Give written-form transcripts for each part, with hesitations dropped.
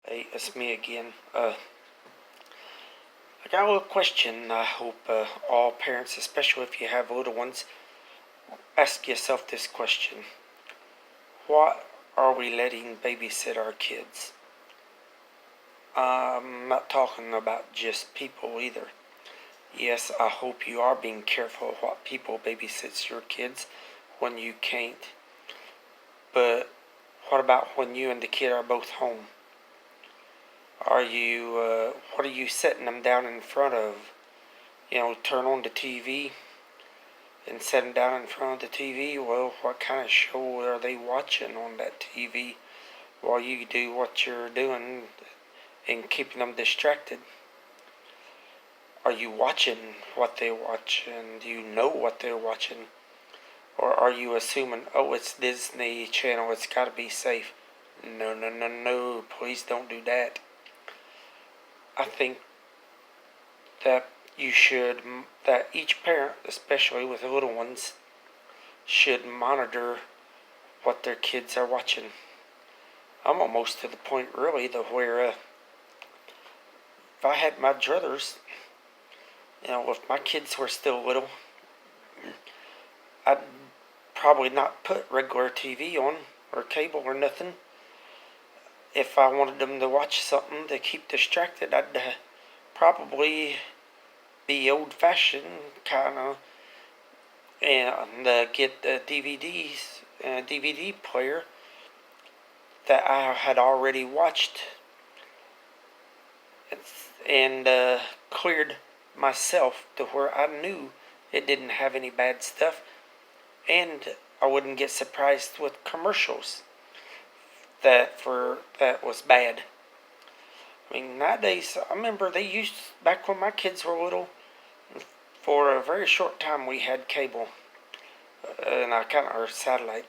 Hey, it's me again. I got a little question. I hope all parents, especially if you have little ones, ask yourself this question. What are we letting babysit our kids? I'm not talking about just people either. Yes, I hope you are being careful of what people babysits your kids when you can't. But what about when you and the kid are both home? What are you setting them down in front of? Turn on the TV and set them down in front of the TV. Well, what kind of show are they watching on that TV while you do what you're doing and keeping them distracted? Are you watching what they watch and do you know what they're watching? Or are you assuming, oh, it's Disney Channel, it's got to be safe? No, no, no, no, please don't do that. I think that that each parent, especially with the little ones, should monitor what their kids are watching. I'm almost to the point, really, where if I had my druthers, if my kids were still little, I'd probably not put regular TV on or cable or nothing. If I wanted them to watch something to keep distracted, I'd probably be old-fashioned, kind of, and get the DVD player that I had already watched and cleared myself to where I knew it didn't have any bad stuff, and I wouldn't get surprised with commercials that was bad. I mean, nowadays, I remember back when my kids were little, for a very short time we had cable, and or satellite.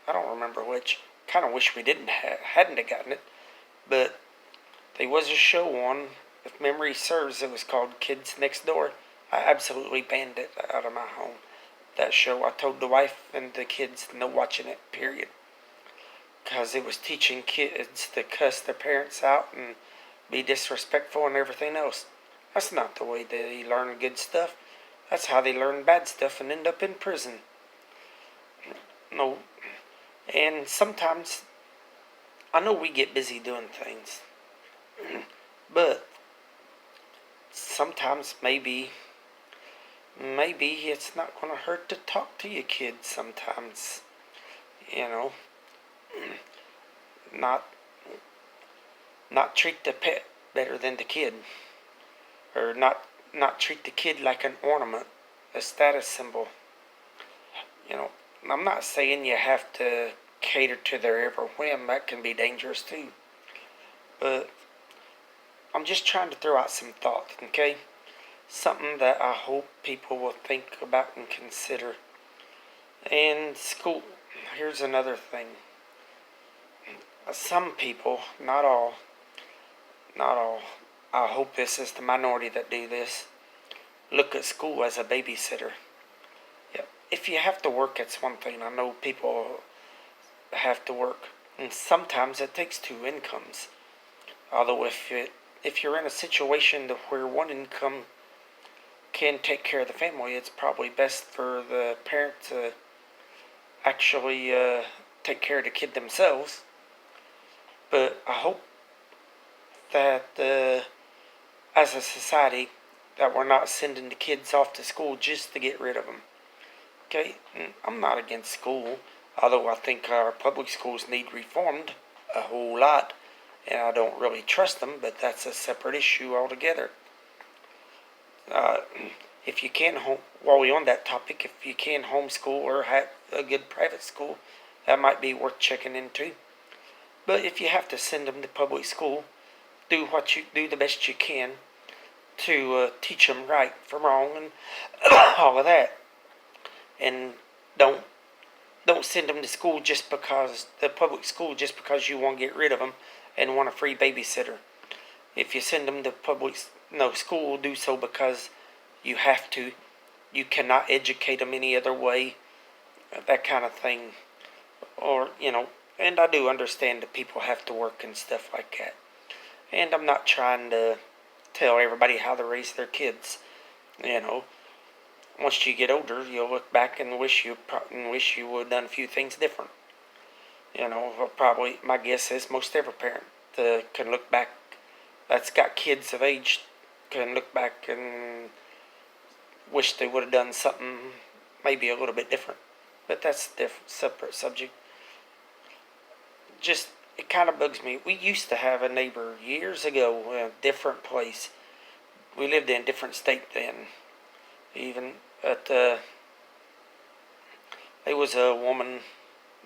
I don't remember which. Kind of wish we hadn't have gotten it, but there was a show on. If memory serves, it was called Kids Next Door. I absolutely banned it out of my home. That show, I told the wife and the kids no watching it. Period. Because it was teaching kids to cuss their parents out and be disrespectful and everything else. That's not the way they learn good stuff. That's how they learn bad stuff and end up in prison. No. And sometimes, I know we get busy doing things. But sometimes maybe it's not going to hurt to talk to your kids sometimes. You know, not treat the pet better than the kid, or not treat the kid like an ornament, a status symbol. I'm not saying you have to cater to their every whim. That can be dangerous too. But I'm just trying to throw out some thought, okay? Something that I hope people will think about and consider. And school, here's another thing. Some people, not all, I hope this is the minority that do this, look at school as a babysitter. Yep. If you have to work, it's one thing. I know people have to work, and sometimes it takes two incomes. Although if you're in a situation where one income can take care of the family, it's probably best for the parent to actually take care of the kid themselves. But I hope that as a society, that we're not sending the kids off to school just to get rid of them. Okay, I'm not against school, although I think our public schools need reformed a whole lot, and I don't really trust them, but that's a separate issue altogether. If you can, while we're on that topic, if you can homeschool or have a good private school, that might be worth checking into. But if you have to send them to public school, do the best you can to teach them right from wrong and all of that. And don't send them to school the public school just because you want to get rid of them and want a free babysitter. If you send them to school, do so because you have to. You cannot educate them any other way, that kind of thing. Or, and I do understand that people have to work and stuff like that. And I'm not trying to tell everybody how to raise their kids. You know, once you get older, you'll look back and wish you would have done a few things different. Probably my guess is most every parent can look back that's got kids of age can look back and wish they would have done something maybe a little bit different. But that's a different, separate subject. Just, it kind of bugs me. We used to have a neighbor years ago in a different place. We lived in a different state then. Even at there was a woman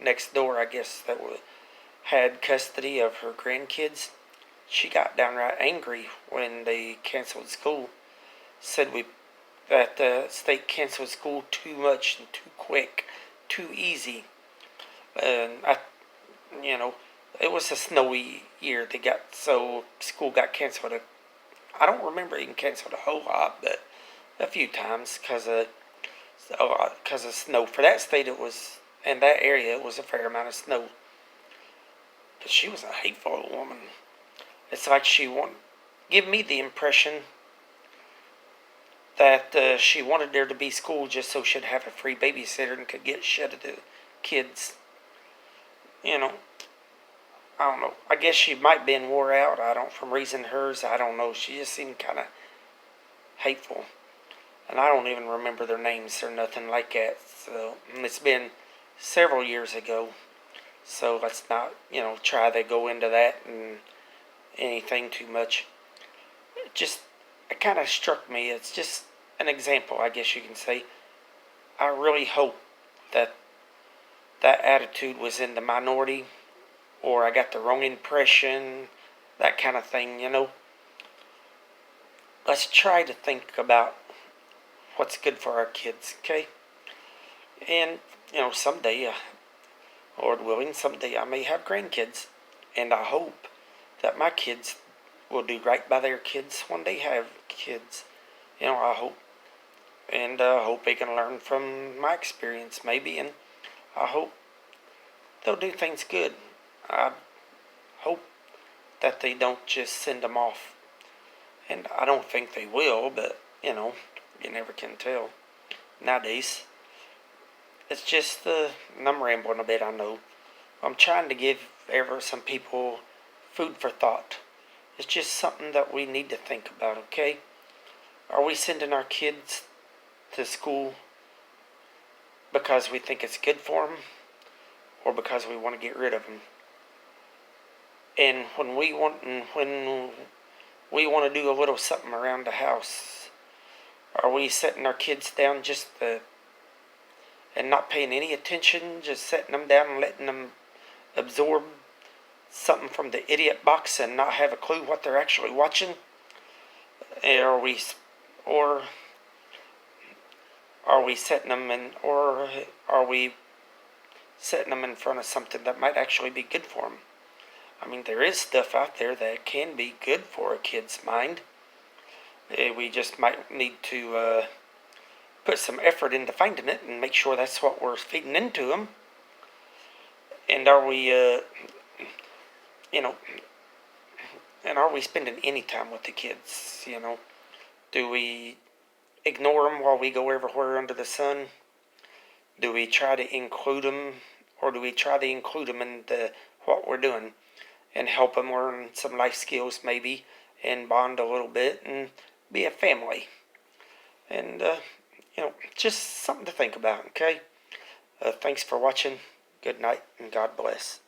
next door, I guess, that had custody of her grandkids. She got downright angry when they canceled school. Said that the state canceled school too much and too quick, too easy. And you know, it was a snowy year. So school got canceled. I don't remember even canceled a whole lot, but a few times because of snow. For that state, it was in that area. It was a fair amount of snow. But she was a hateful woman. It's like she wanted give me the impression that she wanted there to be school just so she'd have a free babysitter and could get shit of the kids. You know, I don't know. I guess she might have been wore out. From raising hers, I don't know. She just seemed kind of hateful. And I don't even remember their names or nothing like that. So, it's been several years ago. So let's not, try to go into that and anything too much. It kind of struck me. It's just an example, I guess you can say. I really hope that that attitude was in the minority, or I got the wrong impression, that kind of thing, Let's try to think about what's good for our kids, okay? And, someday, Lord willing, someday I may have grandkids. And I hope that my kids will do right by their kids when they have kids. I hope. And I hope they can learn from my experience, maybe. And I hope they'll do things good. I hope that they don't just send them off. And I don't think they will, but, you never can tell nowadays. It's just, and I'm rambling a bit, I know. I'm trying to give some people food for thought. It's just something that we need to think about, okay? Are we sending our kids to school because we think it's good for them, or because we want to get rid of them? And when we want to do a little something around the house, are we setting our kids down and not paying any attention, just setting them down and letting them absorb something from the idiot box and not have a clue what they're actually watching? Or are we setting them in front of something that might actually be good for them? I mean, there is stuff out there that can be good for a kid's mind. We just might need to put some effort into finding it and make sure that's what we're feeding into them. And are we, and are we spending any time with the kids? Do we ignore them while we go everywhere under the sun? Do we try to include them, or do we try to include them in what we're doing and help them learn some life skills maybe and bond a little bit and be a family? And, just something to think about, okay? Thanks for watching. Good night and God bless.